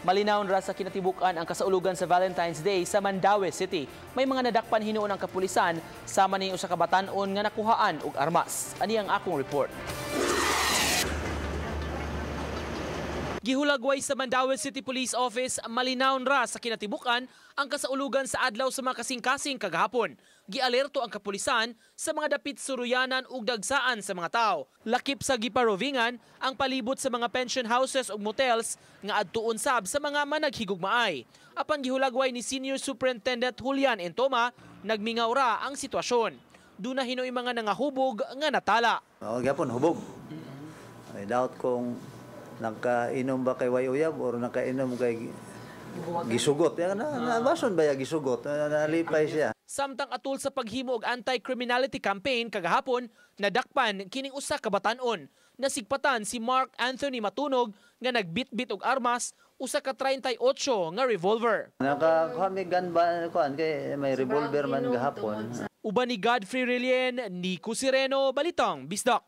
Malinaw ra sa kinatibukan ang kasaulugan sa Valentine's Day sa Mandaue City. May mga nadakpan hinuon ang kapulisan sama ni usa ka batan-on nga nakuhaan og armas. Ani ang akong report. Gihulagway sa Mandaue City Police Office, malinaw ra sa kinatibukan ang kasaulugan sa adlaw sa mga kasing-kasing kagahapon. Gialerto ang kapulisan sa mga dapit suruyanan ug dagsaan sa mga tao. Lakip sa giparovingan ang palibot sa mga pension houses ug motels nga adtuon sab sa mga managhigugmaay. Apan gihulagway ni Senior Superintendent Julian Entoma, nagmingaw ra ang sitwasyon. Duna hinoy mga nangahubog nga natala. Gapon hubog. I doubt kung nakainom ba kay Wayuyab or nakainom kay gisugot. Nabason ba ya gisugot? Nalipay siya. Samtang atul sa paghimo og anti-criminality campaign kagahapon, nadakpan kining usa ka batan-on. Nasigpatan si Mark Anthony Matunog nga nagbitbit og armas, usa ka 38 nga revolver. Nakakuha gun ba kuan kay may revolver man gahapon. Uban ni Godfrey Relien, Nico Sireno, Balitang Bisdak.